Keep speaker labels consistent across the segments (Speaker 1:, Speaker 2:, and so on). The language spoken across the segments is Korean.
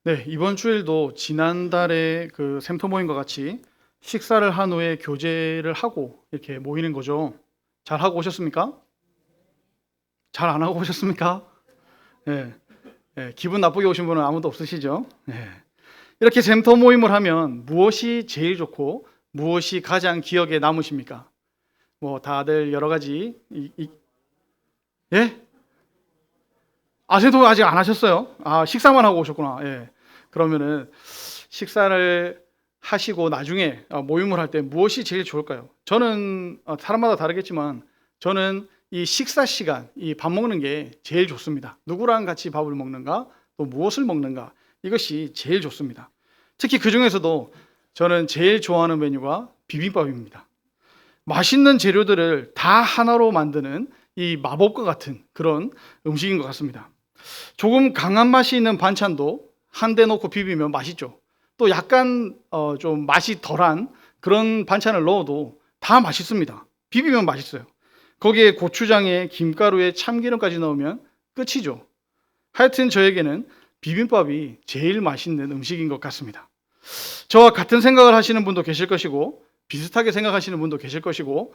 Speaker 1: 네, 이번 주일도 지난달에 그 샘터 모임과 같이 식사를 한 후에 교제를 하고 이렇게 모이는 거죠. 잘 하고 오셨습니까? 잘 안 하고 오셨습니까? 네, 기분 나쁘게 오신 분은 아무도 없으시죠? 네. 이렇게 샘터 모임을 하면 무엇이 제일 좋고 무엇이 가장 기억에 남으십니까? 뭐 다들 여러 가지 예? 샘터 아직 안 하셨어요? 식사만 하고 오셨구나. 예. 그러면은 식사를 하시고 나중에 모임을 할 때 무엇이 제일 좋을까요? 저는 사람마다 다르겠지만 저는 이 식사 시간, 이 밥 먹는 게 제일 좋습니다. 누구랑 같이 밥을 먹는가, 또 무엇을 먹는가, 이것이 제일 좋습니다. 특히 그 중에서도 저는 제일 좋아하는 메뉴가 비빔밥입니다. 맛있는 재료들을 다 하나로 만드는 이 마법과 같은 그런 음식인 것 같습니다. 조금 강한 맛이 있는 반찬도 한 대 넣고 비비면 맛있죠. 또 약간 좀 맛이 덜한 그런 반찬을 넣어도 다 맛있습니다. 비비면 맛있어요. 거기에 고추장에 김가루에 참기름까지 넣으면 끝이죠. 하여튼 저에게는 비빔밥이 제일 맛있는 음식인 것 같습니다. 저와 같은 생각을 하시는 분도 계실 것이고 비슷하게 생각하시는 분도 계실 것이고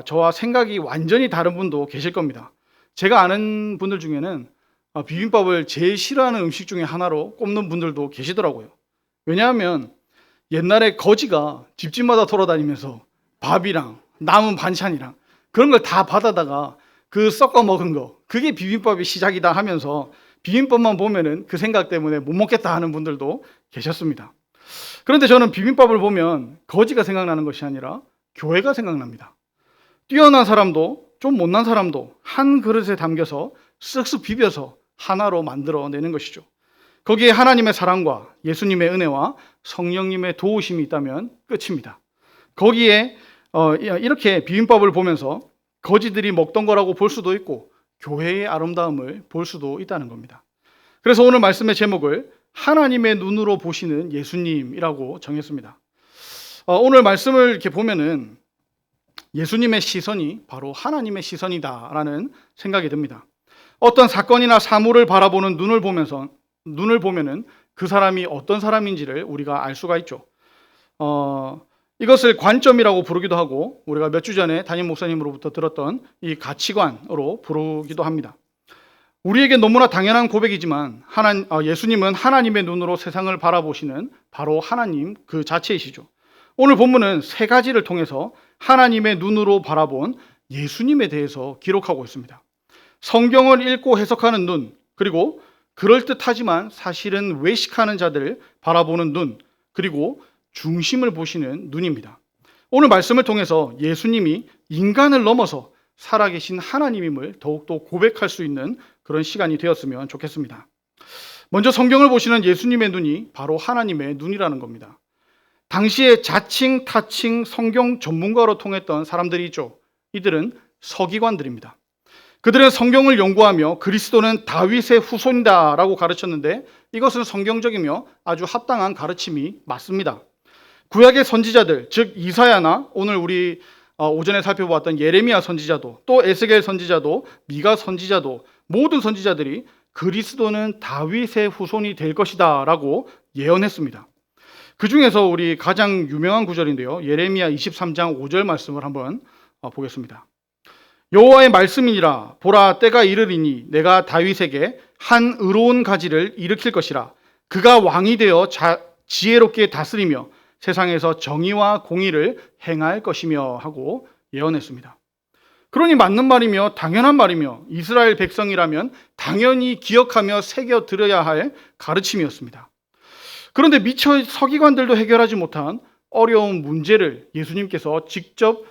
Speaker 1: 저와 생각이 완전히 다른 분도 계실 겁니다. 제가 아는 분들 중에는 비빔밥을 제일 싫어하는 음식 중에 하나로 꼽는 분들도 계시더라고요. 왜냐하면 옛날에 거지가 집집마다 돌아다니면서 밥이랑 남은 반찬이랑 그런 걸 다 받아다가 그 섞어 먹은 거, 그게 비빔밥의 시작이다 하면서 비빔밥만 보면은 그 생각 때문에 못 먹겠다 하는 분들도 계셨습니다. 그런데 저는 비빔밥을 보면 거지가 생각나는 것이 아니라 교회가 생각납니다. 뛰어난 사람도 좀 못난 사람도 한 그릇에 담겨서 쓱쓱 비벼서 하나로 만들어내는 것이죠. 거기에 하나님의 사랑과 예수님의 은혜와 성령님의 도우심이 있다면 끝입니다. 거기에 이렇게 비빔밥을 보면서 거지들이 먹던 거라고 볼 수도 있고 교회의 아름다움을 볼 수도 있다는 겁니다. 그래서 오늘 말씀의 제목을 하나님의 눈으로 보시는 예수님이라고 정했습니다. 오늘 말씀을 이렇게 보면은 예수님의 시선이 바로 하나님의 시선이다라는 생각이 듭니다. 어떤 사건이나 사물을 바라보는 눈을 보면은 그 사람이 어떤 사람인지를 우리가 알 수가 있죠. 이것을 관점이라고 부르기도 하고 우리가 몇 주 전에 담임 목사님으로부터 들었던 이 가치관으로 부르기도 합니다. 우리에게 너무나 당연한 고백이지만 예수님은 하나님의 눈으로 세상을 바라보시는 바로 하나님 그 자체이시죠. 오늘 본문은 세 가지를 통해서 하나님의 눈으로 바라본 예수님에 대해서 기록하고 있습니다. 성경을 읽고 해석하는 눈, 그리고 그럴듯하지만 사실은 외식하는 자들을 바라보는 눈, 그리고 중심을 보시는 눈입니다. 오늘 말씀을 통해서 예수님이 인간을 넘어서 살아계신 하나님임을 더욱더 고백할 수 있는 그런 시간이 되었으면 좋겠습니다. 먼저 성경을 보시는 예수님의 눈이 바로 하나님의 눈이라는 겁니다. 당시에 자칭, 타칭, 성경 전문가로 통했던 사람들이 있죠. 이들은 서기관들입니다. 그들은 성경을 연구하며 그리스도는 다윗의 후손이다라고 가르쳤는데 이것은 성경적이며 아주 합당한 가르침이 맞습니다. 구약의 선지자들, 즉 이사야나 오늘 우리 오전에 살펴보았던 예레미야 선지자도 또 에스겔 선지자도 미가 선지자도 모든 선지자들이 그리스도는 다윗의 후손이 될 것이다 라고 예언했습니다. 그 중에서 우리 가장 유명한 구절인데요. 예레미야 23장 5절 말씀을 한번 보겠습니다. 여호와의 말씀이니라. 보라, 때가 이르리니 내가 다윗에게 한 의로운 가지를 일으킬 것이라. 그가 왕이 되어 지혜롭게 다스리며 세상에서 정의와 공의를 행할 것이며 하고 예언했습니다. 그러니 맞는 말이며 당연한 말이며 이스라엘 백성이라면 당연히 기억하며 새겨들어야 할 가르침이었습니다. 그런데 미처 서기관들도 해결하지 못한 어려운 문제를 예수님께서 직접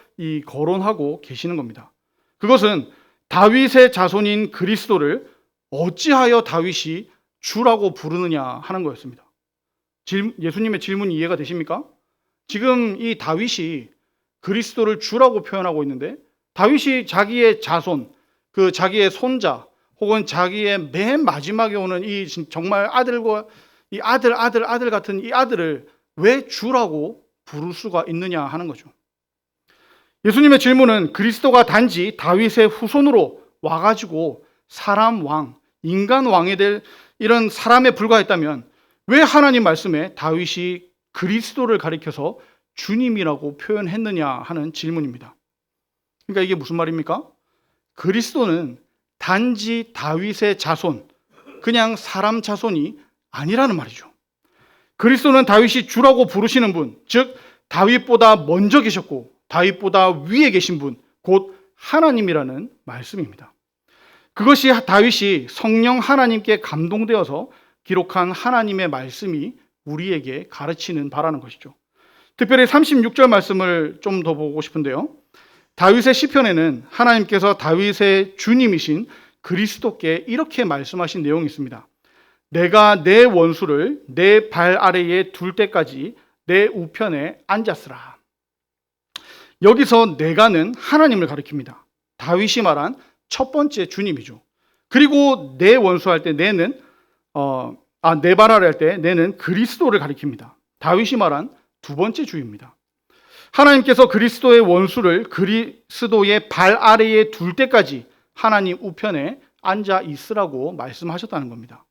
Speaker 1: 거론하고 계시는 겁니다. 그것은 다윗의 자손인 그리스도를 어찌하여 다윗이 주라고 부르느냐 하는 거였습니다. 예수님의 질문이 이해가 되십니까? 지금 이 다윗이 그리스도를 주라고 표현하고 있는데 다윗이 자기의 자손, 그 자기의 손자 혹은 자기의 맨 마지막에 오는 이 정말 아들과 이 아들 같은 이 아들을 왜 주라고 부를 수가 있느냐 하는 거죠. 예수님의 질문은 그리스도가 단지 다윗의 후손으로 와가지고 사람 왕, 인간 왕이 될 이런 사람에 불과했다면 왜 하나님 말씀에 다윗이 그리스도를 가리켜서 주님이라고 표현했느냐 하는 질문입니다. 그러니까 이게 무슨 말입니까? 그리스도는 단지 다윗의 자손, 그냥 사람 자손이 아니라는 말이죠. 그리스도는 다윗이 주라고 부르시는 분, 즉 다윗보다 먼저 계셨고 다윗보다 위에 계신 분, 곧 하나님이라는 말씀입니다. 그것이 다윗이 성령 하나님께 감동되어서 기록한 하나님의 말씀이 우리에게 가르치는 바라는 것이죠. 특별히 36절 말씀을 좀 더 보고 싶은데요. 다윗의 시편에는 하나님께서 다윗의 주님이신 그리스도께 이렇게 말씀하신 내용이 있습니다. 내가 내 원수를 내 발 아래에 둘 때까지 내 우편에 앉았으라. 여기서 내가는 하나님을 가리킵니다. 다윗이 말한 첫 번째 주님이죠. 그리고 내 원수할 때 내는 내 발 아래 할 때 내는 그리스도를 가리킵니다. 다윗이 말한 두 번째 주입니다. 하나님께서 그리스도의 원수를 그리스도의 발 아래에 둘 때까지 하나님 우편에 앉아 있으라고 말씀하셨다는 겁니다.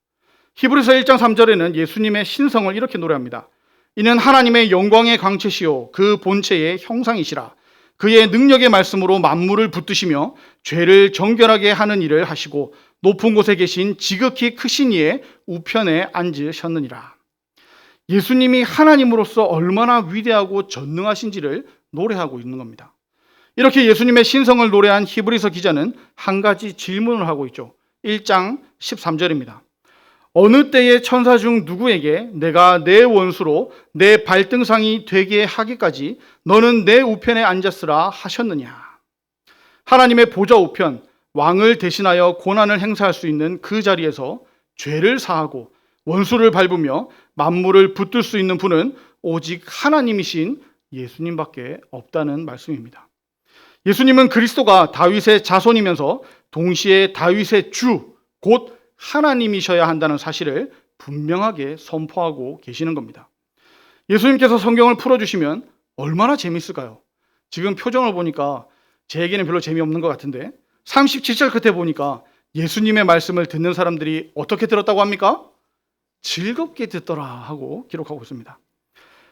Speaker 1: 히브리서 1장 3절에는 예수님의 신성을 이렇게 노래합니다. 이는 하나님의 영광의 광채시요 그 본체의 형상이시라. 그의 능력의 말씀으로 만물을 붙드시며 죄를 정결하게 하는 일을 하시고 높은 곳에 계신 지극히 크신 이의 우편에 앉으셨느니라. 예수님이 하나님으로서 얼마나 위대하고 전능하신지를 노래하고 있는 겁니다. 이렇게 예수님의 신성을 노래한 히브리서 기자는 한 가지 질문을 하고 있죠. 1장 13절입니다. 어느 때의 천사 중 누구에게 내가 내 원수로 내 발등상이 되게 하기까지 너는 내 우편에 앉았으라 하셨느냐. 하나님의 보좌 우편, 왕을 대신하여 고난을 행사할 수 있는 그 자리에서 죄를 사하고 원수를 밟으며 만물을 붙들 수 있는 분은 오직 하나님이신 예수님밖에 없다는 말씀입니다. 예수님은 그리스도가 다윗의 자손이면서 동시에 다윗의 주, 곧 하나님이셔야 한다는 사실을 분명하게 선포하고 계시는 겁니다. 예수님께서 성경을 풀어주시면 얼마나 재밌을까요? 지금 표정을 보니까 제에게는 별로 재미없는 것 같은데 37절 끝에 보니까 예수님의 말씀을 듣는 사람들이 어떻게 들었다고 합니까? 즐겁게 듣더라 하고 기록하고 있습니다.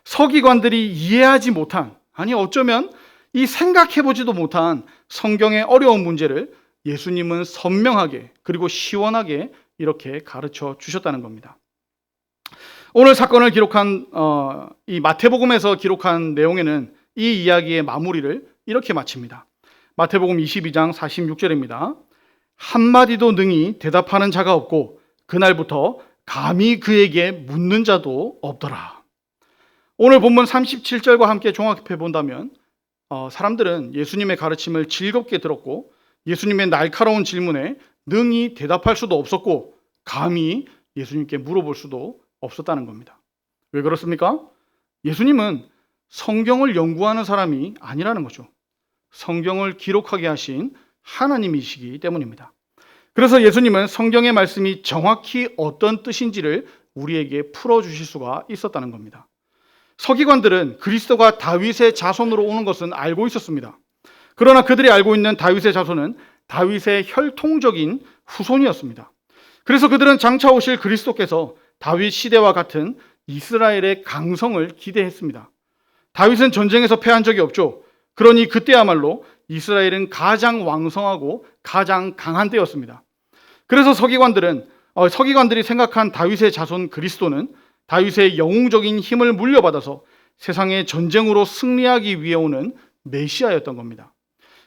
Speaker 1: 서기관들이 이해하지 못한, 아니 어쩌면 이 생각해보지도 못한 성경의 어려운 문제를 예수님은 선명하게 그리고 시원하게 이렇게 가르쳐 주셨다는 겁니다. 오늘 사건을 기록한 이 마태복음에서 기록한 내용에는 이 이야기의 마무리를 이렇게 마칩니다. 마태복음 22장 46절입니다. 한마디도 능히 대답하는 자가 없고 그날부터 감히 그에게 묻는 자도 없더라. 오늘 본문 37절과 함께 종합해 본다면 사람들은 예수님의 가르침을 즐겁게 들었고 예수님의 날카로운 질문에 능히 대답할 수도 없었고 감히 예수님께 물어볼 수도 없었다는 겁니다. 왜 그렇습니까? 예수님은 성경을 연구하는 사람이 아니라는 거죠. 성경을 기록하게 하신 하나님이시기 때문입니다. 그래서 예수님은 성경의 말씀이 정확히 어떤 뜻인지를 우리에게 풀어주실 수가 있었다는 겁니다. 서기관들은 그리스도가 다윗의 자손으로 오는 것은 알고 있었습니다. 그러나 그들이 알고 있는 다윗의 자손은 다윗의 혈통적인 후손이었습니다. 그래서 그들은 장차 오실 그리스도께서 다윗 시대와 같은 이스라엘의 강성을 기대했습니다. 다윗은 전쟁에서 패한 적이 없죠. 그러니 그때야말로 이스라엘은 가장 왕성하고 가장 강한 때였습니다. 그래서 서기관들이 생각한 다윗의 자손 그리스도는 다윗의 영웅적인 힘을 물려받아서 세상의 전쟁으로 승리하기 위해 오는 메시아였던 겁니다.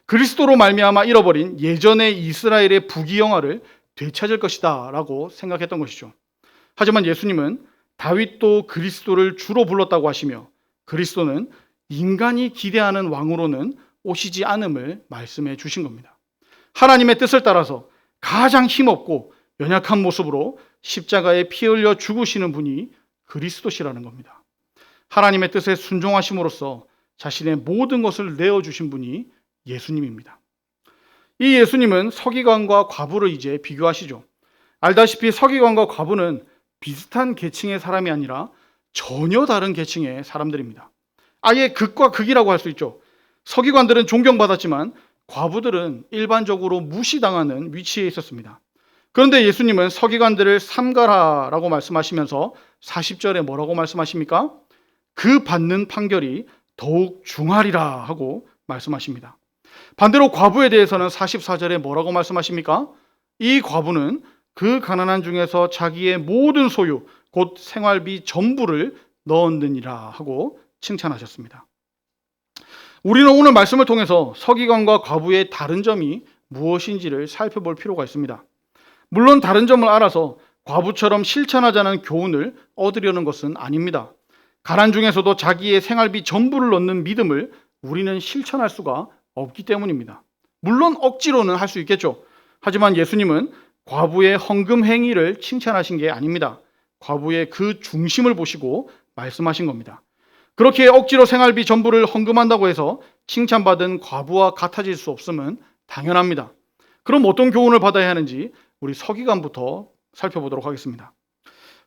Speaker 1: 그리스도로 말미암아 잃어버린 예전의 이스라엘의 부귀영화를 되찾을 것이다 라고 생각했던 것이죠. 하지만 예수님은 다윗도 그리스도를 주로 불렀다고 하시며 그리스도는 인간이 기대하는 왕으로는 오시지 않음을 말씀해 주신 겁니다. 하나님의 뜻을 따라서 가장 힘없고 연약한 모습으로 십자가에 피 흘려 죽으시는 분이 그리스도시라는 겁니다. 하나님의 뜻에 순종하심으로써 자신의 모든 것을 내어주신 분이 예수님입니다. 이 예수님은 서기관과 과부를 이제 비교하시죠. 알다시피 서기관과 과부는 비슷한 계층의 사람이 아니라 전혀 다른 계층의 사람들입니다. 아예 극과 극이라고 할 수 있죠. 서기관들은 존경받았지만 과부들은 일반적으로 무시당하는 위치에 있었습니다. 그런데 예수님은 서기관들을 삼가라라고 말씀하시면서 40절에 뭐라고 말씀하십니까? 그 받는 판결이 더욱 중하리라 하고 말씀하십니다. 반대로 과부에 대해서는 44절에 뭐라고 말씀하십니까? 이 과부는 그 가난한 중에서 자기의 모든 소유 곧 생활비 전부를 넣었느니라 하고 칭찬하셨습니다. 우리는 오늘 말씀을 통해서 서기관과 과부의 다른 점이 무엇인지를 살펴볼 필요가 있습니다. 물론 다른 점을 알아서 과부처럼 실천하자는 교훈을 얻으려는 것은 아닙니다. 가난 중에서도 자기의 생활비 전부를 넣는 믿음을 우리는 실천할 수가 없기 때문입니다. 물론 억지로는 할 수 있겠죠. 하지만 예수님은 과부의 헌금 행위를 칭찬하신 게 아닙니다. 과부의 그 중심을 보시고 말씀하신 겁니다. 그렇게 억지로 생활비 전부를 헌금한다고 해서 칭찬받은 과부와 같아질 수 없음은 당연합니다. 그럼 어떤 교훈을 받아야 하는지 우리 서기관부터 살펴보도록 하겠습니다.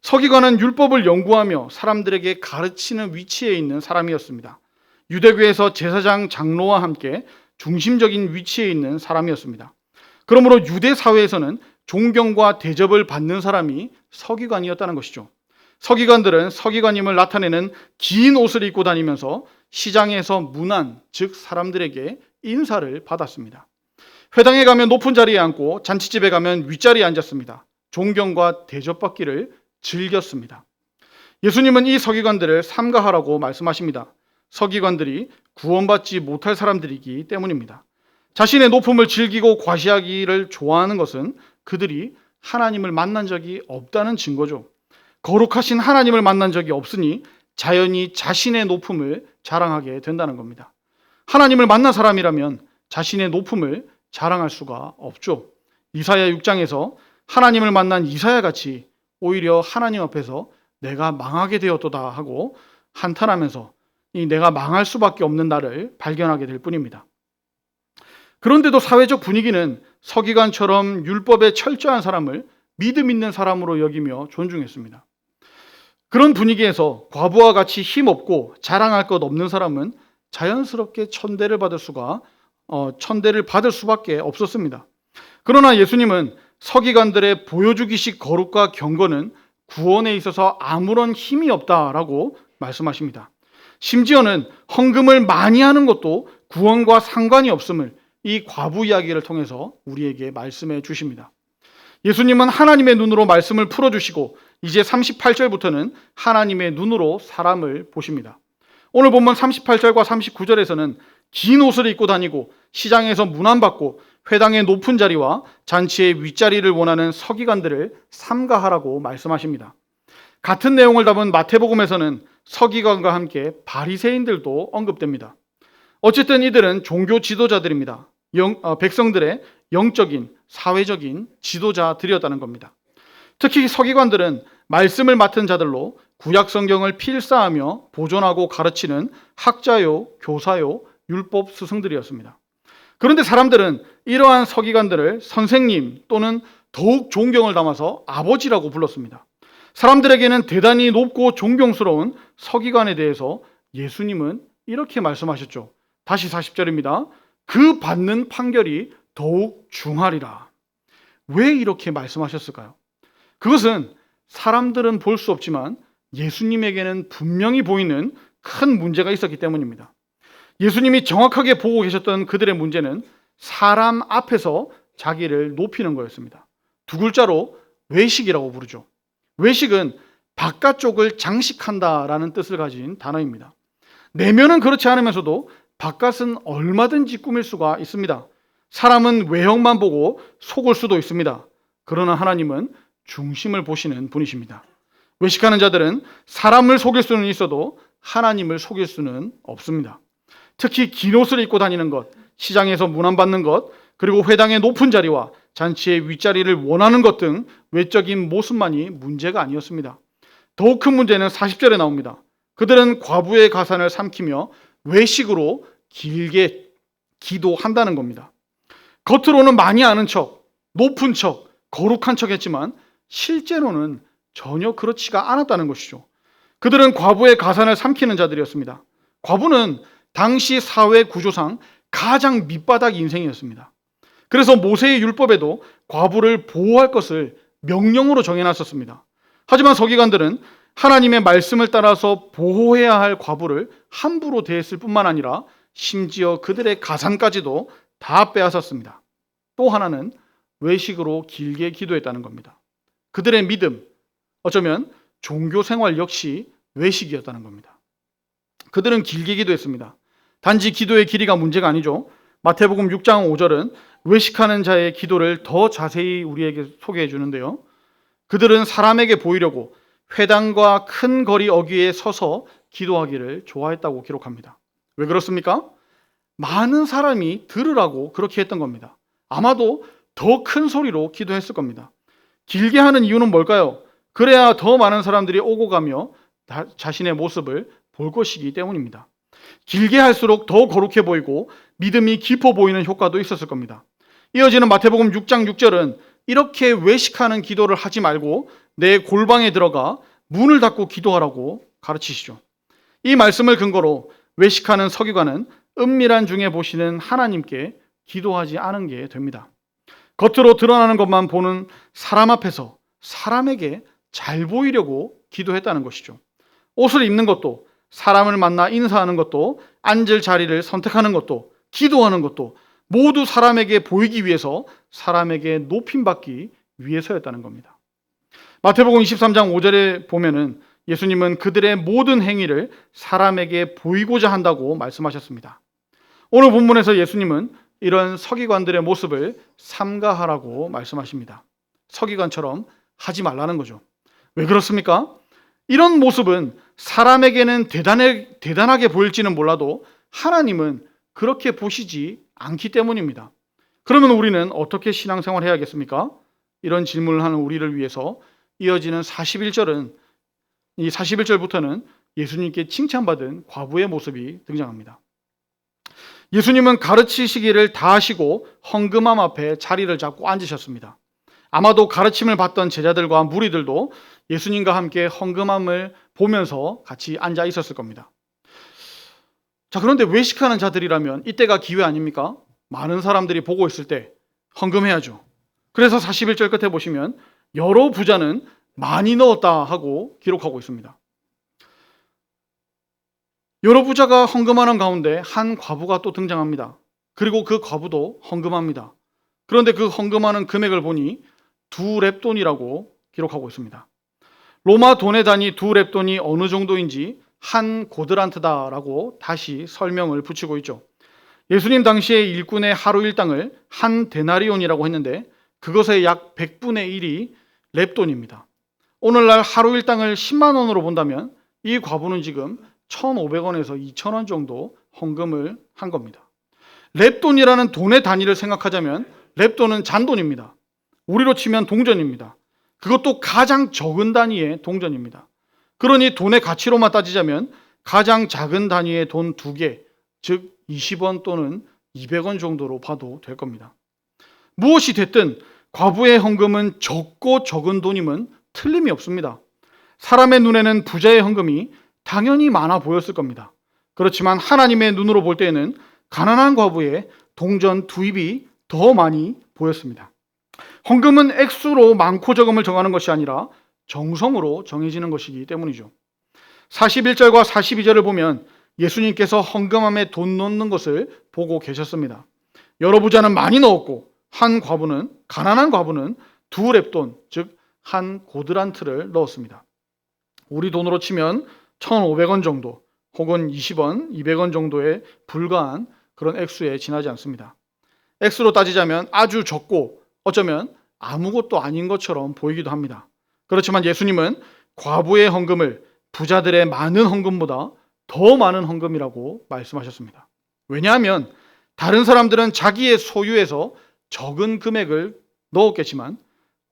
Speaker 1: 서기관은 율법을 연구하며 사람들에게 가르치는 위치에 있는 사람이었습니다. 유대교에서 제사장 장로와 함께 중심적인 위치에 있는 사람이었습니다. 그러므로 유대 사회에서는 존경과 대접을 받는 사람이 서기관이었다는 것이죠. 서기관들은 서기관임을 나타내는 긴 옷을 입고 다니면서 시장에서 문안, 즉 사람들에게 인사를 받았습니다. 회당에 가면 높은 자리에 앉고 잔치집에 가면 윗자리에 앉았습니다. 존경과 대접받기를 즐겼습니다. 예수님은 이 서기관들을 삼가하라고 말씀하십니다. 서기관들이 구원받지 못할 사람들이기 때문입니다. 자신의 높음을 즐기고 과시하기를 좋아하는 것은 그들이 하나님을 만난 적이 없다는 증거죠. 거룩하신 하나님을 만난 적이 없으니 자연히 자신의 높음을 자랑하게 된다는 겁니다. 하나님을 만난 사람이라면 자신의 높음을 자랑할 수가 없죠. 이사야 6장에서 하나님을 만난 이사야 같이 오히려 하나님 앞에서 내가 망하게 되었도다 하고 한탄하면서 이 내가 망할 수밖에 없는 나를 발견하게 될 뿐입니다. 그런데도 사회적 분위기는 서기관처럼 율법에 철저한 사람을 믿음 있는 사람으로 여기며 존중했습니다. 그런 분위기에서 과부와 같이 힘없고 자랑할 것 없는 사람은 자연스럽게 천대를 받을 수밖에 없었습니다. 그러나 예수님은 서기관들의 보여주기식 거룩과 경건은 구원에 있어서 아무런 힘이 없다라고 말씀하십니다. 심지어는 헌금을 많이 하는 것도 구원과 상관이 없음을 이 과부 이야기를 통해서 우리에게 말씀해 주십니다. 예수님은 하나님의 눈으로 말씀을 풀어주시고 이제 38절부터는 하나님의 눈으로 사람을 보십니다. 오늘 본문 38절과 39절에서는 긴 옷을 입고 다니고 시장에서 문안받고 회당의 높은 자리와 잔치의 윗자리를 원하는 서기관들을 삼가하라고 말씀하십니다. 같은 내용을 담은 마태복음에서는 서기관과 함께 바리새인들도 언급됩니다. 어쨌든 이들은 종교 지도자들입니다. 백성들의 영적인, 사회적인 지도자들이었다는 겁니다. 특히 서기관들은 말씀을 맡은 자들로 구약 성경을 필사하며 보존하고 가르치는 학자요, 교사요, 율법 스승들이었습니다. 그런데 사람들은 이러한 서기관들을 선생님 또는 더욱 존경을 담아서 아버지라고 불렀습니다. 사람들에게는 대단히 높고 존경스러운 서기관에 대해서 예수님은 이렇게 말씀하셨죠. 다시 40절입니다. 그 받는 판결이 더욱 중하리라. 왜 이렇게 말씀하셨을까요? 그것은 사람들은 볼 수 없지만 예수님에게는 분명히 보이는 큰 문제가 있었기 때문입니다. 예수님이 정확하게 보고 계셨던 그들의 문제는 사람 앞에서 자기를 높이는 거였습니다. 두 글자로 외식이라고 부르죠. 외식은 바깥쪽을 장식한다라는 뜻을 가진 단어입니다. 내면은 그렇지 않으면서도 바깥은 얼마든지 꾸밀 수가 있습니다. 사람은 외형만 보고 속을 수도 있습니다. 그러나 하나님은 중심을 보시는 분이십니다. 외식하는 자들은 사람을 속일 수는 있어도 하나님을 속일 수는 없습니다. 특히 긴 옷을 입고 다니는 것, 시장에서 문안받는 것, 그리고 회당의 높은 자리와 잔치의 윗자리를 원하는 것 등 외적인 모습만이 문제가 아니었습니다. 더욱 큰 문제는 40절에 나옵니다. 그들은 과부의 가산을 삼키며 외식으로 길게 기도한다는 겁니다. 겉으로는 많이 아는 척, 높은 척, 거룩한 척 했지만 실제로는 전혀 그렇지가 않았다는 것이죠. 그들은 과부의 가산을 삼키는 자들이었습니다. 과부는 당시 사회 구조상 가장 밑바닥 인생이었습니다. 그래서 모세의 율법에도 과부를 보호할 것을 명령으로 정해놨었습니다. 하지만 서기관들은 하나님의 말씀을 따라서 보호해야 할 과부를 함부로 대했을 뿐만 아니라 심지어 그들의 가산까지도 다 빼앗았습니다. 또 하나는 외식으로 길게 기도했다는 겁니다. 그들의 믿음, 어쩌면 종교 생활 역시 외식이었다는 겁니다. 그들은 길게 기도했습니다. 단지 기도의 길이가 문제가 아니죠. 마태복음 6장 5절은 외식하는 자의 기도를 더 자세히 우리에게 소개해 주는데요. 그들은 사람에게 보이려고 회당과 큰 거리 어귀에 서서 기도하기를 좋아했다고 기록합니다. 왜 그렇습니까? 많은 사람이 들으라고 그렇게 했던 겁니다. 아마도 더 큰 소리로 기도했을 겁니다. 길게 하는 이유는 뭘까요? 그래야 더 많은 사람들이 오고 가며 자신의 모습을 볼 것이기 때문입니다. 길게 할수록 더 거룩해 보이고 믿음이 깊어 보이는 효과도 있었을 겁니다. 이어지는 마태복음 6장 6절은 이렇게 외식하는 기도를 하지 말고 내 골방에 들어가 문을 닫고 기도하라고 가르치시죠. 이 말씀을 근거로 외식하는 서기관은 은밀한 중에 보시는 하나님께 기도하지 않은 게 됩니다. 겉으로 드러나는 것만 보는 사람 앞에서 사람에게 잘 보이려고 기도했다는 것이죠. 옷을 입는 것도, 사람을 만나 인사하는 것도, 앉을 자리를 선택하는 것도, 기도하는 것도 모두 사람에게 보이기 위해서, 사람에게 높임받기 위해서였다는 겁니다. 마태복음 23장 5절에 보면은 예수님은 그들의 모든 행위를 사람에게 보이고자 한다고 말씀하셨습니다. 오늘 본문에서 예수님은 이런 서기관들의 모습을 삼가하라고 말씀하십니다. 서기관처럼 하지 말라는 거죠. 왜 그렇습니까? 이런 모습은 사람에게는 대단하게 보일지는 몰라도 하나님은 그렇게 보시지 않기 때문입니다. 그러면 우리는 어떻게 신앙생활을 해야겠습니까? 이런 질문을 하는 우리를 위해서 이어지는 41절은, 이 41절부터는 예수님께 칭찬받은 과부의 모습이 등장합니다. 예수님은 가르치시기를 다 하시고 헌금함 앞에 자리를 잡고 앉으셨습니다. 아마도 가르침을 받던 제자들과 무리들도 예수님과 함께 헌금함을 보면서 같이 앉아 있었을 겁니다. 자, 그런데 외식하는 자들이라면 이때가 기회 아닙니까? 많은 사람들이 보고 있을 때 헌금해야죠. 그래서 41절 끝에 보시면 여러 부자는 많이 넣었다 하고 기록하고 있습니다. 여러 부자가 헌금하는 가운데 한 과부가 또 등장합니다. 그리고 그 과부도 헌금합니다. 그런데 그 헌금하는 금액을 보니 2렙돈이라고 기록하고 있습니다. 로마 돈의 단위 2렙돈이 어느 정도인지 한 고드란트다라고 다시 설명을 붙이고 있죠. 예수님 당시에 일꾼의 하루 일당을 한 데나리온이라고 했는데 그것의 약 100분의 1이 렙돈입니다. 오늘날 하루 일당을 10만 원으로 본다면 이 과부는 지금 1,500원에서 2,000원 정도 헌금을 한 겁니다. 렙돈이라는 돈의 단위를 생각하자면 렙돈은 잔돈입니다. 우리로 치면 동전입니다. 그것도 가장 적은 단위의 동전입니다. 그러니 돈의 가치로만 따지자면 가장 작은 단위의 돈 2개, 즉 20원 또는 200원 정도로 봐도 될 겁니다. 무엇이 됐든 과부의 헌금은 적고 적은 돈임은 틀림이 없습니다. 사람의 눈에는 부자의 헌금이 당연히 많아 보였을 겁니다. 그렇지만 하나님의 눈으로 볼 때에는 가난한 과부의 동전 투입이 더 많이 보였습니다. 헌금은 액수로 많고 적음을 정하는 것이 아니라 정성으로 정해지는 것이기 때문이죠. 41절과 42절을 보면 예수님께서 헌금함에 돈 넣는 것을 보고 계셨습니다. 여러 부자는 많이 넣었고 가난한 과부는 2렙돈, 즉 한 고드란트를 넣었습니다. 우리 돈으로 치면 1,500원 정도 혹은 20원, 200원 정도에 불과한 그런 액수에 지나지 않습니다. 액수로 따지자면 아주 적고 어쩌면 아무것도 아닌 것처럼 보이기도 합니다. 그렇지만 예수님은 과부의 헌금을 부자들의 많은 헌금보다 더 많은 헌금이라고 말씀하셨습니다. 왜냐하면 다른 사람들은 자기의 소유에서 적은 금액을 넣었겠지만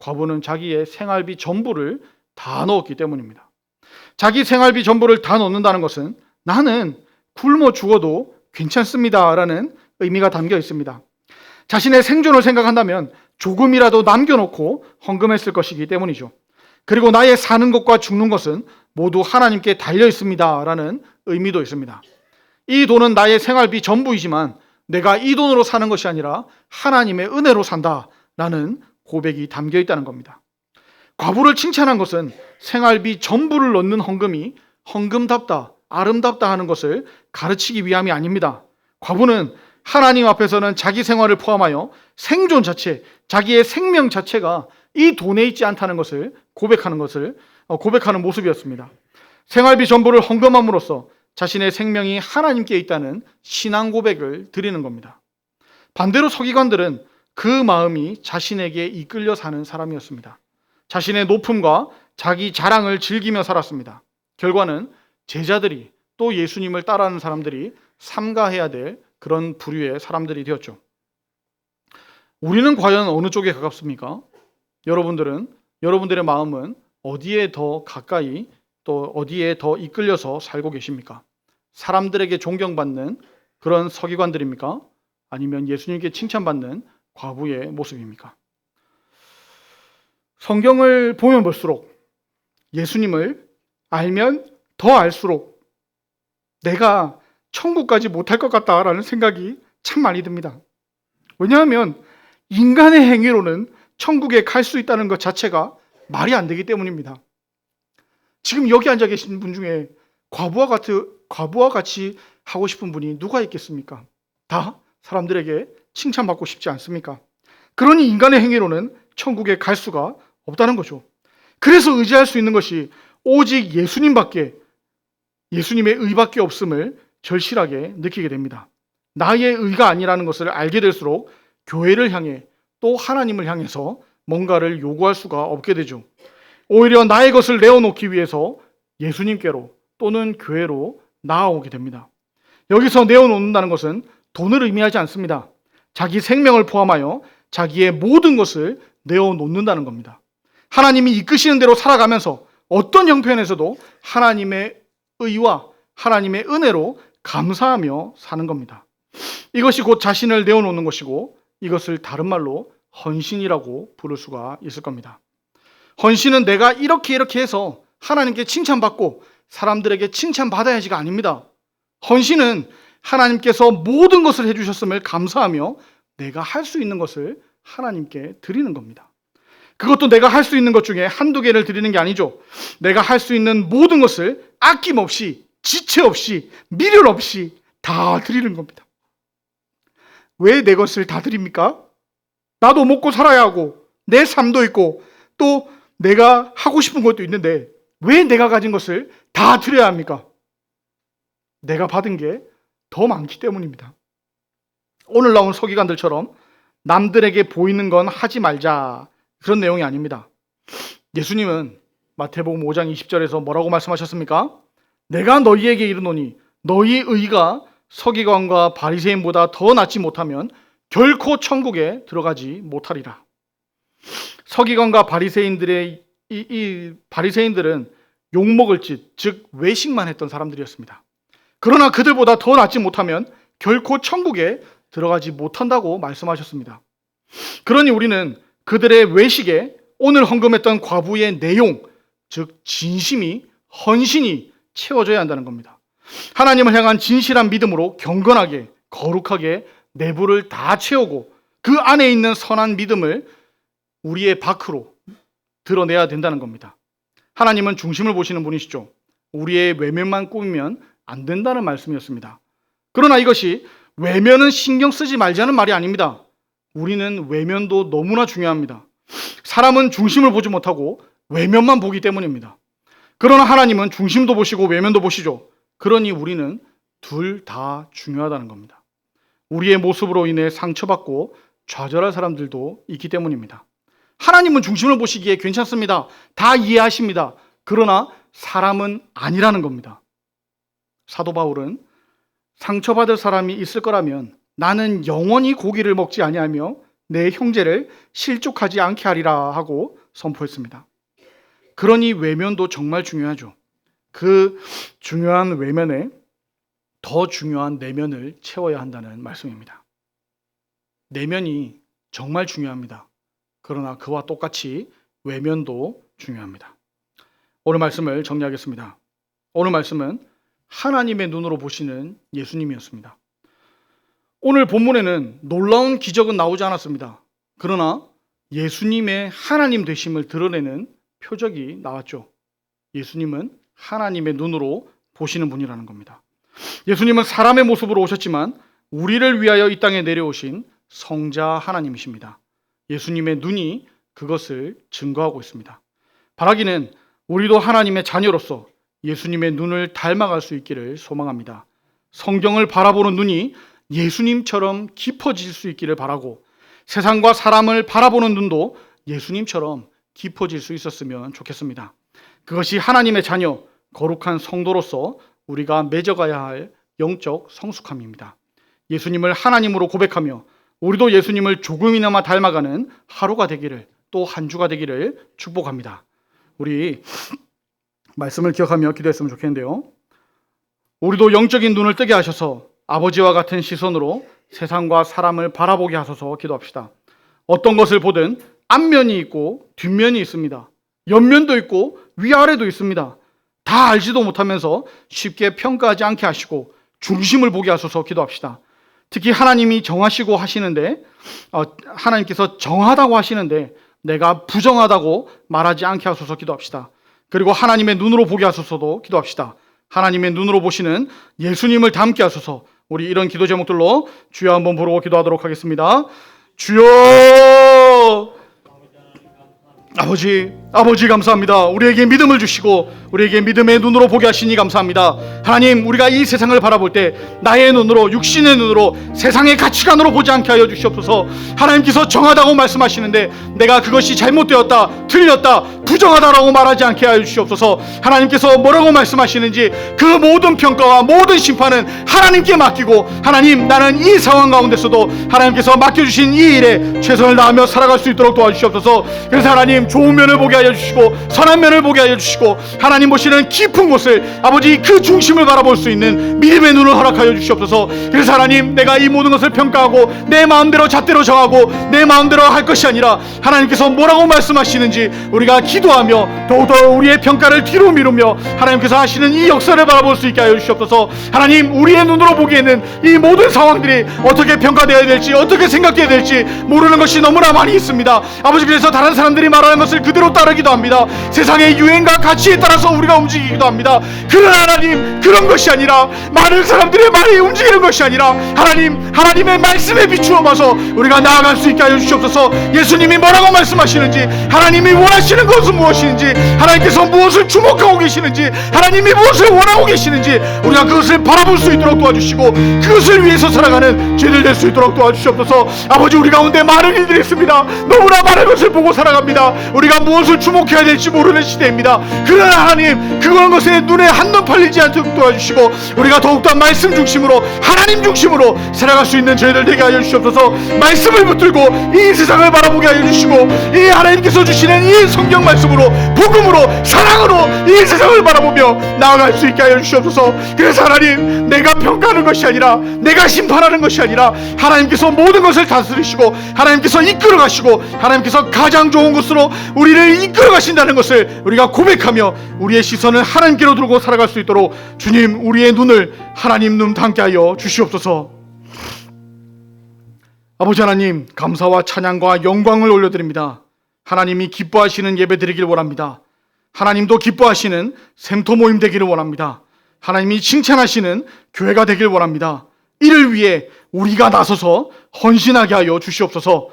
Speaker 1: 과부는 자기의 생활비 전부를 다 넣었기 때문입니다. 자기 생활비 전부를 다 넣는다는 것은 나는 굶어 죽어도 괜찮습니다 라는 의미가 담겨 있습니다. 자신의 생존을 생각한다면 조금이라도 남겨놓고 헌금했을 것이기 때문이죠. 그리고 나의 사는 것과 죽는 것은 모두 하나님께 달려 있습니다 라는 의미도 있습니다. 이 돈은 나의 생활비 전부이지만 내가 이 돈으로 사는 것이 아니라 하나님의 은혜로 산다라는 고백이 담겨 있다는 겁니다. 과부를 칭찬한 것은 생활비 전부를 넣는 헌금이 헌금답다, 아름답다 하는 것을 가르치기 위함이 아닙니다. 과부는 하나님 앞에서는 자기 생활을 포함하여 생존 자체, 자기의 생명 자체가 이 돈에 있지 않다는 것을 고백하는 모습이었습니다. 생활비 전부를 헌금함으로써 자신의 생명이 하나님께 있다는 신앙 고백을 드리는 겁니다. 반대로 서기관들은 그 마음이 자신에게 이끌려 사는 사람이었습니다. 자신의 높음과 자기 자랑을 즐기며 살았습니다. 결과는 제자들이 또 예수님을 따라하는 사람들이 삼가해야 될 그런 부류의 사람들이 되었죠. 우리는 과연 어느 쪽에 가깝습니까? 여러분들의 마음은 어디에 더 가까이 또 어디에 더 이끌려서 살고 계십니까? 사람들에게 존경받는 그런 서기관들입니까? 아니면 예수님께 칭찬받는 과부의 모습입니까? 성경을 보면 볼수록 예수님을 알면 더 알수록 내가 천국까지 못할 것 같다라는 생각이 참 많이 듭니다. 왜냐하면 인간의 행위로는 천국에 갈 수 있다는 것 자체가 말이 안 되기 때문입니다. 지금 여기 앉아 계신 분 중에 과부와 같이 하고 싶은 분이 누가 있겠습니까? 다 사람들에게 칭찬받고 싶지 않습니까? 그러니 인간의 행위로는 천국에 갈 수가 없다는 거죠. 그래서 의지할 수 있는 것이 오직 예수님의 의밖에 없음을 절실하게 느끼게 됩니다. 나의 의가 아니라는 것을 알게 될수록 교회를 향해 또 하나님을 향해서 뭔가를 요구할 수가 없게 되죠. 오히려 나의 것을 내어놓기 위해서 예수님께로 또는 교회로 나아오게 됩니다. 여기서 내어놓는다는 것은 돈을 의미하지 않습니다. 자기 생명을 포함하여 자기의 모든 것을 내어놓는다는 겁니다. 하나님이 이끄시는 대로 살아가면서 어떤 형편에서도 하나님의 의와 하나님의 은혜로 감사하며 사는 겁니다. 이것이 곧 자신을 내어놓는 것이고 이것을 다른 말로 헌신이라고 부를 수가 있을 겁니다. 헌신은 내가 이렇게 해서 하나님께 칭찬받고 사람들에게 칭찬받아야지가 아닙니다. 헌신은 하나님께서 모든 것을 해주셨음을 감사하며 내가 할 수 있는 것을 하나님께 드리는 겁니다. 그것도 내가 할 수 있는 것 중에 한두 개를 드리는 게 아니죠. 내가 할 수 있는 모든 것을 아낌없이, 지체 없이, 미련 없이 다 드리는 겁니다. 왜 내 것을 다 드립니까? 나도 먹고 살아야 하고 내 삶도 있고 또 내가 하고 싶은 것도 있는데 왜 내가 가진 것을 다 드려야 합니까? 내가 받은 게 더 많기 때문입니다. 오늘 나온 서기관들처럼 남들에게 보이는 건 하지 말자 그런 내용이 아닙니다. 예수님은 마태복음 5장 20절에서 뭐라고 말씀하셨습니까? 내가 너희에게 이르노니 너희 의가 서기관과 바리새인보다 더 낫지 못하면 결코 천국에 들어가지 못하리라. 서기관과 바리새인들의 바리새인들은 욕먹을 짓, 즉 외식만 했던 사람들이었습니다. 그러나 그들보다 더 낫지 못하면 결코 천국에 들어가지 못한다고 말씀하셨습니다. 그러니 우리는 그들의 외식에 오늘 헌금했던 과부의 내용, 즉 진심이, 헌신이 채워져야 한다는 겁니다. 하나님을 향한 진실한 믿음으로 경건하게, 거룩하게 내부를 다 채우고 그 안에 있는 선한 믿음을 우리의 밖으로 드러내야 된다는 겁니다. 하나님은 중심을 보시는 분이시죠. 우리의 외면만 꾸미면 안 된다는 말씀이었습니다. 그러나 이것이 외면은 신경 쓰지 말자는 말이 아닙니다. 우리는 외면도 너무나 중요합니다. 사람은 중심을 보지 못하고 외면만 보기 때문입니다. 그러나 하나님은 중심도 보시고 외면도 보시죠. 그러니 우리는 둘 다 중요하다는 겁니다. 우리의 모습으로 인해 상처받고 좌절할 사람들도 있기 때문입니다. 하나님은 중심을 보시기에 괜찮습니다. 다 이해하십니다. 그러나 사람은 아니라는 겁니다. 사도 바울은 상처받을 사람이 있을 거라면 나는 영원히 고기를 먹지 아니하며 내 형제를 실족하지 않게 하리라 하고 선포했습니다. 그러니 외면도 정말 중요하죠. 그 중요한 외면에 더 중요한 내면을 채워야 한다는 말씀입니다. 내면이 정말 중요합니다. 그러나 그와 똑같이 외면도 중요합니다. 오늘 말씀을 정리하겠습니다. 오늘 말씀은 하나님의 눈으로 보시는 예수님이었습니다. 오늘 본문에는 놀라운 기적은 나오지 않았습니다. 그러나 예수님의 하나님 되심을 드러내는 표적이 나왔죠. 예수님은 하나님의 눈으로 보시는 분이라는 겁니다. 예수님은 사람의 모습으로 오셨지만 우리를 위하여 이 땅에 내려오신 성자 하나님이십니다. 예수님의 눈이 그것을 증거하고 있습니다. 바라기는 우리도 하나님의 자녀로서 예수님의 눈을 닮아갈 수 있기를 소망합니다. 성경을 바라보는 눈이 예수님처럼 깊어질 수 있기를 바라고 세상과 사람을 바라보는 눈도 예수님처럼 깊어질 수 있었으면 좋겠습니다. 그것이 하나님의 자녀, 거룩한 성도로서 우리가 맺어가야 할 영적 성숙함입니다. 예수님을 하나님으로 고백하며 우리도 예수님을 조금이나마 닮아가는 하루가 되기를, 또 한 주가 되기를 축복합니다. 우리 말씀을 기억하며 기도했으면 좋겠는데요. 우리도 영적인 눈을 뜨게 하셔서 아버지와 같은 시선으로 세상과 사람을 바라보게 하소서 기도합시다. 어떤 것을 보든 앞면이 있고 뒷면이 있습니다. 옆면도 있고 위아래도 있습니다. 다 알지도 못하면서 쉽게 평가하지 않게 하시고 중심을 보게 하소서 기도합시다. 특히 하나님이 정하시고 하시는데 하나님께서 정하다고 하시는데 내가 부정하다고 말하지 않게 하소서 기도합시다. 그리고 하나님의 눈으로 보게 하소서도 기도합시다. 하나님의 눈으로 보시는 예수님을 닮게 하소서. 우리 이런 기도 제목들로 주여 한번 부르고 기도하도록 하겠습니다. 주여! 아버지 감사합니다. 우리에게 믿음을 주시고 우리에게 믿음의 눈으로 보게 하시니 감사합니다. 하나님, 우리가 이 세상을 바라볼 때 나의 눈으로, 육신의 눈으로, 세상의 가치관으로 보지 않게 하여 주시옵소서. 하나님께서 정하다고 말씀하시는데 내가 그것이 잘못되었다, 틀렸다, 부정하다라고 말하지 않게 하여 주시옵소서. 하나님께서 뭐라고 말씀하시는지 그 모든 평가와 모든 심판은 하나님께 맡기고, 하나님, 나는 이 상황 가운데서도 하나님께서 맡겨주신 이 일에 최선을 다하며 살아갈 수 있도록 도와주시옵소서. 그래서 하나님, 좋은 면을 보게 하여 주시고 선한 면을 보게 하여 주시고 하나님 보시는 깊은 곳을, 아버지, 그 중심을 바라볼 수 있는 믿음의 눈을 허락하여 주시옵소서. 그래서 하나님, 내가 이 모든 것을 평가하고 내 마음대로 잣대로 정하고 내 마음대로 할 것이 아니라 하나님께서 뭐라고 말씀하시는지 우리가 기도하며 더욱더 우리의 평가를 뒤로 미루며 하나님께서 하시는 이 역사를 바라볼 수 있게 하여 주시옵소서. 하나님, 우리의 눈으로 보기에는 이 모든 상황들이 어떻게 평가되어야 될지, 어떻게 생각되어야 될지 모르는 것이 너무나 많이 있습니다. 아버지, 그래서 다른 사람들이 말하는 것을 그대로 따르기도 합니다. 세상의 유행과 가치에 따라서 우리가 움직이기도 합니다. 그러나 하나님, 그런 것이 아니라, 많은 사람들의 말이 움직이는 것이 아니라 하나님의 말씀에 비추어 봐서 우리가 나아갈 수 있게 하여 주시옵소서. 예수님이 뭐라고 말씀하시는지, 하나님이 원하시는 것은 무엇인지, 하나님께서 무엇을 주목하고 계시는지, 하나님이 무엇을 원하고 계시는지 우리가 그것을 바라볼 수 있도록 도와주시고 그것을 위해서 살아가는 죄들 될 수 있도록 도와주시옵소서. 아버지, 우리 가운데 많은 일들이 있습니다. 너무나 많은 것을 보고 살아갑니다. 우리가 무엇을 주목해야 될지 모르는 시대입니다. 그러나 하나님, 그런 것에 눈에 한눈 팔리지 않도록 도와주시고 우리가 더욱더 말씀 중심으로, 하나님 중심으로 살아갈 수 있는 저희들 되게 하여 주시옵소서. 말씀을 붙들고 이 세상을 바라보게 하여 주시고 이 하나님께서 주시는 이 성경 말씀으로, 복음으로, 사랑으로 이 세상을 바라보며 나아갈 수 있게 하여 주시옵소서. 그래서 하나님, 내가 평가하는 것이 아니라, 내가 심판하는 것이 아니라 하나님께서 모든 것을 다스리시고 하나님께서 이끌어 가시고 하나님께서 가장 좋은 곳으로 우리를 이끌어 가신다는 것을 우리가 고백하며 우리의 시선을 하나님께로 들고 살아갈 수 있도록 주님, 우리의 눈을 하나님 눈 닮게 하여 주시옵소서. 아버지 하나님, 감사와 찬양과 영광을 올려드립니다. 하나님이 기뻐하시는 예배 드리길 원합니다. 하나님도 기뻐하시는 샘토 모임 되기를 원합니다. 하나님이 칭찬하시는 교회가 되길 원합니다. 이를 위해 우리가 나서서 헌신하게 하여 주시옵소서.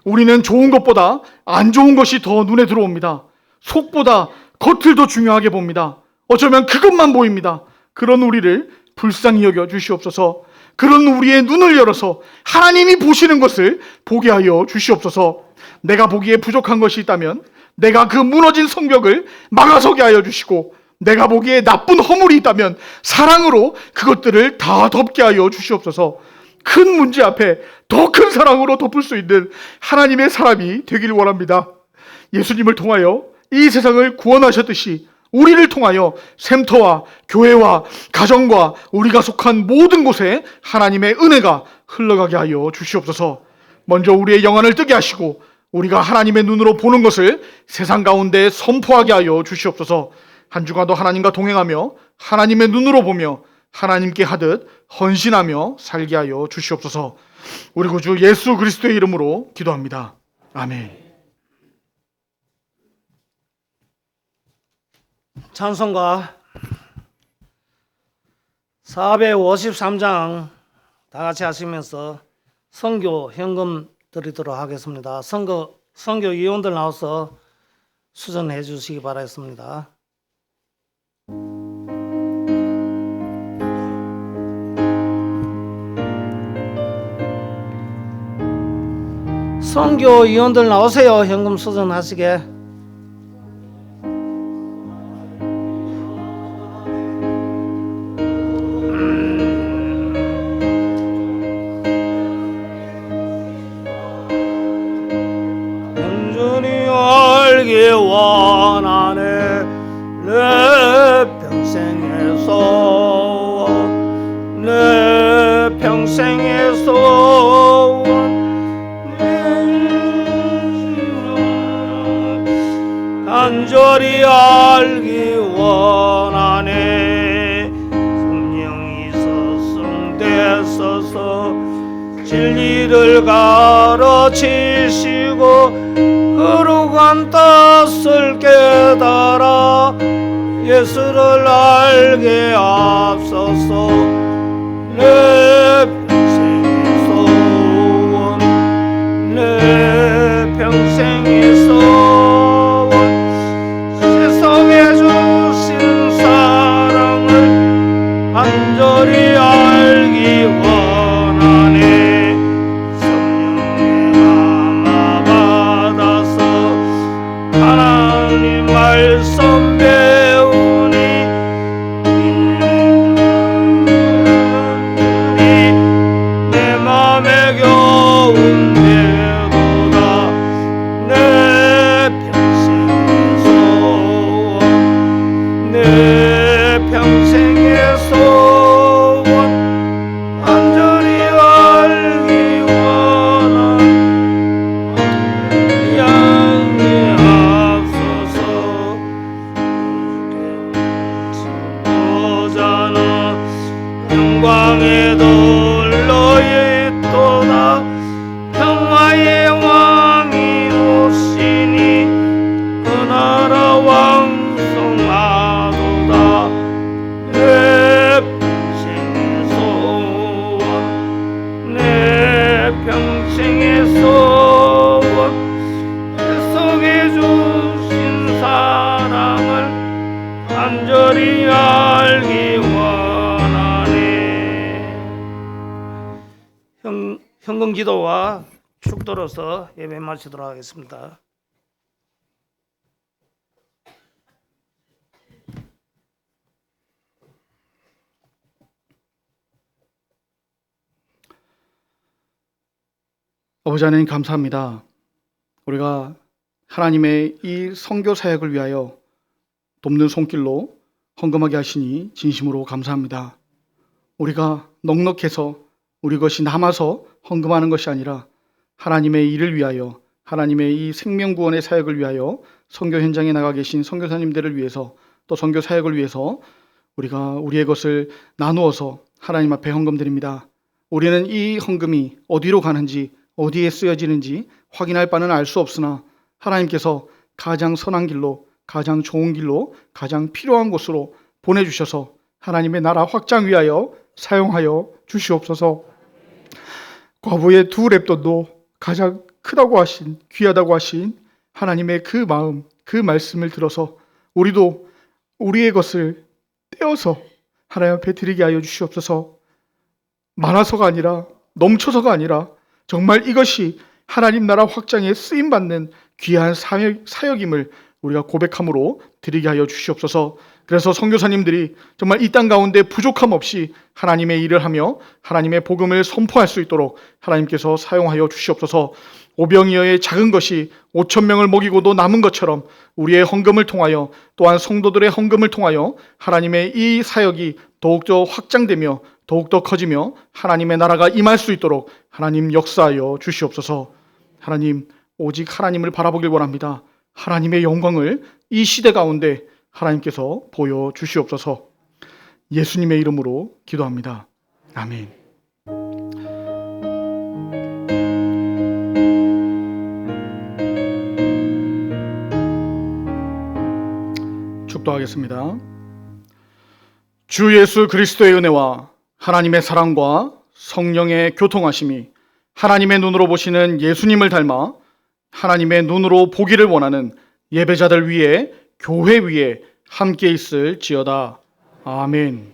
Speaker 1: 우리는 좋은 것보다 안 좋은 것이 더 눈에 들어옵니다. 속보다 겉을 더 중요하게 봅니다. 어쩌면 그것만 보입니다. 그런 우리를 불쌍히 여겨 주시옵소서. 그런 우리의 눈을 열어서 하나님이 보시는 것을 보게 하여 주시옵소서. 내가 보기에 부족한 것이 있다면 내가 그 무너진 성벽을 막아서게 하여 주시고, 내가 보기에 나쁜 허물이 있다면 사랑으로 그것들을 다 덮게 하여 주시옵소서. 큰 문제 앞에 더 큰 사랑으로 덮을 수 있는 하나님의 사람이 되길 원합니다. 예수님을 통하여 이 세상을 구원하셨듯이 우리를 통하여 샘터와 교회와 가정과 우리가 속한 모든 곳에 하나님의 은혜가 흘러가게 하여 주시옵소서. 먼저 우리의 영안을 뜨게 하시고 우리가 하나님의 눈으로 보는 것을 세상 가운데 선포하게 하여 주시옵소서. 한 주간도 하나님과 동행하며 하나님의 눈으로 보며 하나님께 하듯 헌신하며 살게 하여 주시옵소서. 우리 구주 예수 그리스도의 이름으로 기도합니다. 아멘.
Speaker 2: 찬송가 453장 다 같이 하시면서 선교 현금 드리도록 하겠습니다. 선교 위원들 나와서 수전해 주시기 바라겠습니다. 선교 위원들 나오세요. 현금 수전하시게.
Speaker 3: 온전히 알기 원하네. 내 평생에서 간절히 알기 원하네. 성령이 서성되소서. 진리를 가르치시고 거룩한 뜻을 깨달아 예수를 알게 앞서서 내 평생의 소원, 내 평생의 소원, 세상에 주신 사랑을 간절히 알기 원하네. 성령의 감화 받아서 하나님 말씀 배우니 내 맘에 겨운 배도다. 내 평생의 소원, 내 평생의 소원, 간절히 알기 원하네. 양이 앞서서 보자는 영광에 둘러있도다. 평화의 왕이 오시니 그 나라 왕성하도다. 내 평생의 소원, 내 평생의 소원, 약속해 주신 사랑을 간절히 알기 원하네. 현금 기도와 축도로서 예배 마치도록 하겠습니다.
Speaker 1: 아버지 하나님 감사합니다. 우리가 하나님의 이 선교 사역을 위하여 돕는 손길로 헌금하게 하시니 진심으로 감사합니다. 우리가 넉넉해서 우리 것이 남아서 헌금하는 것이 아니라 하나님의 일을 위하여, 하나님의 이 생명구원의 사역을 위하여 선교 현장에 나가 계신 선교사님들을 위해서, 또 선교 사역을 위해서 우리가 우리의 것을 나누어서 하나님 앞에 헌금드립니다. 우리는 이 헌금이 어디로 가는지, 어디에 쓰여지는지 확인할 바는 알 수 없으나 하나님께서 가장 선한 길로, 가장 좋은 길로, 가장 필요한 곳으로 보내주셔서 하나님의 나라 확장 위하여 사용하여 주시옵소서. 과부의 2렙돈도 가장 크다고 하신, 귀하다고 하신 하나님의 그 마음, 그 말씀을 들어서 우리도 우리의 것을 떼어서 하나님 앞에 드리게 하여 주시옵소서. 많아서가 아니라, 넘쳐서가 아니라 정말 이것이 하나님 나라 확장에 쓰임받는 귀한 사역임을 우리가 고백함으로 드리게 하여 주시옵소서. 그래서 선교사님들이 정말 이 땅 가운데 부족함 없이 하나님의 일을 하며 하나님의 복음을 선포할 수 있도록 하나님께서 사용하여 주시옵소서. 오병이어의 작은 것이 5,000명을 먹이고도 남은 것처럼 우리의 헌금을 통하여, 또한 성도들의 헌금을 통하여 하나님의 이 사역이 더욱더 확장되며 더욱더 커지며 하나님의 나라가 임할 수 있도록 하나님 역사하여 주시옵소서. 하나님, 오직 하나님을 바라보길 원합니다. 하나님의 영광을 이 시대 가운데 하나님께서 보여주시옵소서. 예수님의 이름으로 기도합니다. 아멘. 축도하겠습니다. 주 예수 그리스도의 은혜와 하나님의 사랑과 성령의 교통하심이 하나님의 눈으로 보시는 예수님을 닮아 하나님의 눈으로 보기를 원하는 예배자들 위에, 교회 위에 함께 있을지어다. 아멘.